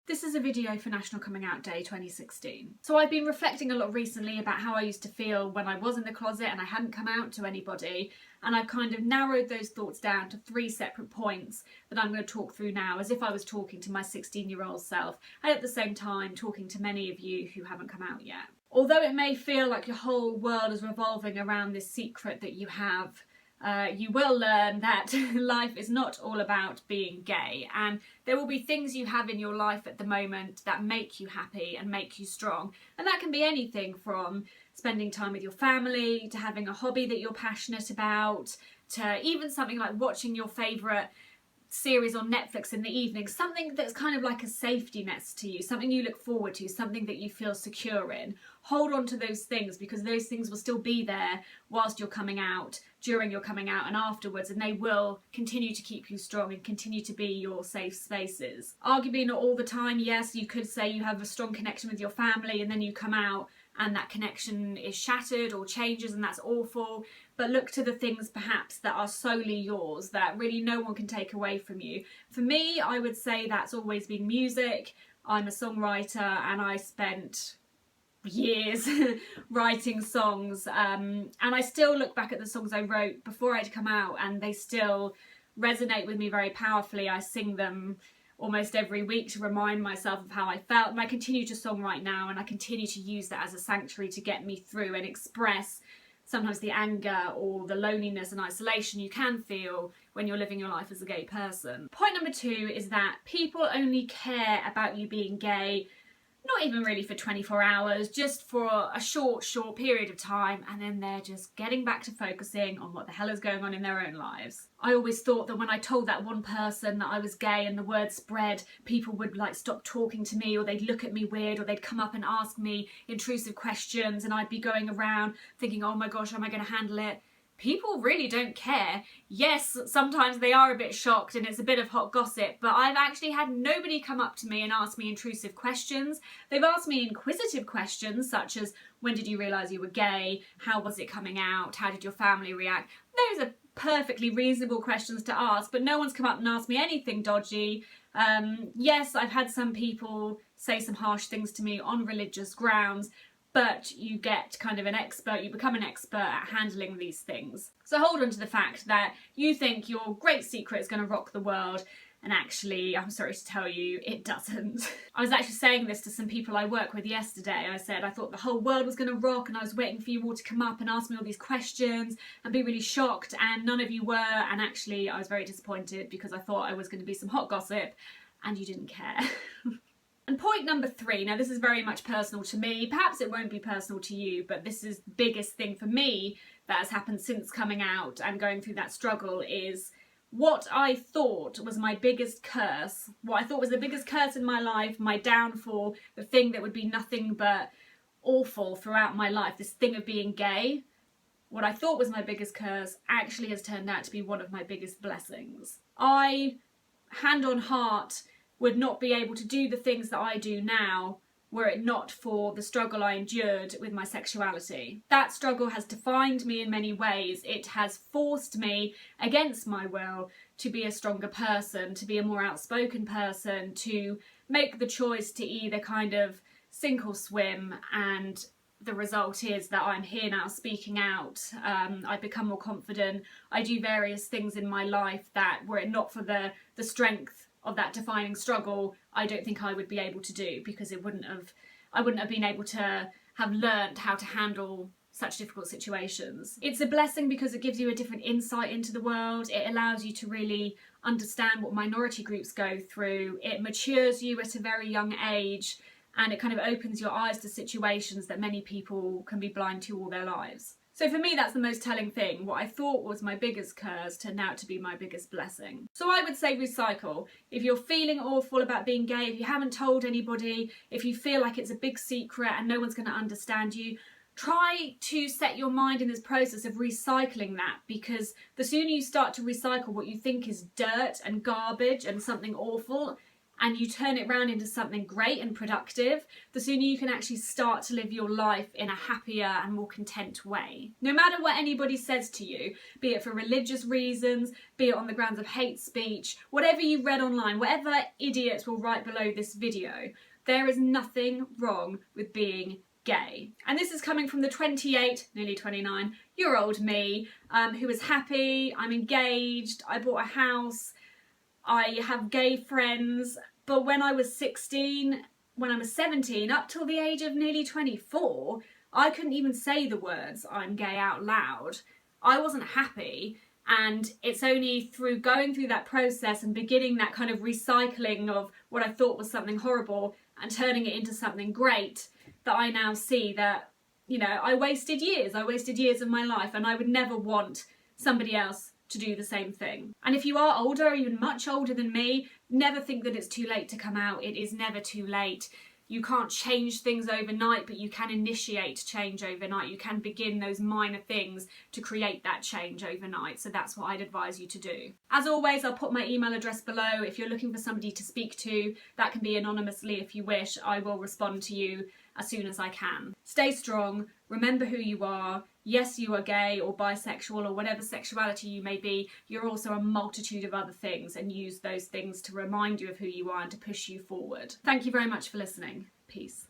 This is a video for National Coming Out Day 2016. So I've been reflecting a lot recently about how I used to feel when I was in the closet and I hadn't come out to anybody, and I've kind of narrowed those thoughts down to 3 separate points that I'm going to talk through now, as if I was talking to my 16-year-old self, and at the same time talking to many of you who haven't come out yet. Although it may feel like your whole world is revolving around this secret that you have, you will learn that life is not all about being gay, and there will be things you have in your life at the moment that make you happy and make you strong, and that can be anything from spending time with your family to having a hobby that you're passionate about to even something like watching your favourite series on Netflix in the evening, something that's kind of like a safety net to you, something you look forward to, something that you feel secure in. Hold on to those things, because those things will still be there whilst you're coming out, during your coming out and afterwards, and they will continue to keep you strong and continue to be your safe spaces. Arguably not all the time, yes, you could say you have a strong connection with your family and then you come out and that connection is shattered or changes, and that's awful. But look to the things perhaps that are solely yours, that really no one can take away from you. For me, I would say that's always been music. I'm a songwriter and I spent years writing songs, and I still look back at the songs I wrote before I'd come out and they still resonate with me very powerfully. I sing them almost every week to remind myself of how I felt, and I continue to songwrite now, and I continue to use that as a sanctuary to get me through and express sometimes the anger or the loneliness and isolation you can feel when you're living your life as a gay person. Point number 2 is that people only care about you being gay, not even really for 24 hours, just for a short period of time, and then they're just getting back to focusing on what the hell is going on in their own lives. I always thought that when I told that one person that I was gay and the word spread, people would like stop talking to me, or they'd look at me weird, or they'd come up and ask me intrusive questions, and I'd be going around thinking, oh my gosh, how am I going to handle it? People really don't care. Yes, sometimes they are a bit shocked and it's a bit of hot gossip, but I've actually had nobody come up to me and ask me intrusive questions. They've asked me inquisitive questions such as, when did you realise you were gay? How was it coming out? How did your family react? Those are perfectly reasonable questions to ask, but no one's come up and asked me anything dodgy. Yes, I've had some people say some harsh things to me on religious grounds, but you get kind of an expert, you become an expert at handling these things. So hold on to the fact that you think your great secret is going to rock the world, and actually, I'm sorry to tell you, it doesn't. I was actually saying this to some people I work with yesterday. I said I thought the whole world was going to rock, and I was waiting for you all to come up and ask me all these questions and be really shocked, and none of you were, and actually I was very disappointed because I thought I was going to be some hot gossip and you didn't care. And point number 3, now this is very much personal to me, perhaps it won't be personal to you, but this is the biggest thing for me that has happened since coming out and going through that struggle, is what I thought was my biggest curse, what I thought was the biggest curse in my life, my downfall, the thing that would be nothing but awful throughout my life, this thing of being gay. What I thought was my biggest curse actually has turned out to be one of my biggest blessings. I, hand on heart, would not be able to do the things that I do now were it not for the struggle I endured with my sexuality. That struggle has defined me in many ways. It has forced me, against my will, to be a stronger person, to be a more outspoken person, to make the choice to either kind of sink or swim, and the result is that I'm here now speaking out. I've become more confident. I do various things in my life that, were it not for the strength of that defining struggle, I don't think I would be able to do, because I wouldn't have been able to have learned how to handle such difficult situations. It's a blessing because it gives you a different insight into the world. It allows you to really understand what minority groups go through. It matures you at a very young age, and it kind of opens your eyes to situations that many people can be blind to all their lives. So for me, that's the most telling thing. What I thought was my biggest curse turned out to be my biggest blessing. So I would say recycle. If you're feeling awful about being gay, if you haven't told anybody, if you feel like it's a big secret and no one's going to understand you, try to set your mind in this process of recycling that, because the sooner you start to recycle what you think is dirt and garbage and something awful, and you turn it around into something great and productive, the sooner you can actually start to live your life in a happier and more content way. No matter what anybody says to you, be it for religious reasons, be it on the grounds of hate speech, whatever you read online, whatever idiots will write below this video, there is nothing wrong with being gay. And this is coming from the 28, nearly 29-year-old me, who is happy, I'm engaged, I bought a house, I have gay friends, but when I was 16, when I was 17, up till the age of nearly 24, I couldn't even say the words "I'm gay" out loud. I wasn't happy, and it's only through going through that process and beginning that kind of recycling of what I thought was something horrible and turning it into something great that I now see that, you know, I wasted years of my life, and I would never want somebody else to do the same thing. And if you are older, or even much older than me, never think that it's too late to come out. It is never too late. You can't change things overnight, but you can initiate change overnight. You can begin those minor things to create that change overnight. So that's what I'd advise you to do. As always, I'll put my email address below. If you're looking for somebody to speak to, that can be anonymously if you wish. I will respond to you as soon as I can. Stay strong, remember who you are. Yes, you are gay or bisexual or whatever sexuality you may be, you're also a multitude of other things, and use those things to remind you of who you are and to push you forward. Thank you very much for listening. Peace.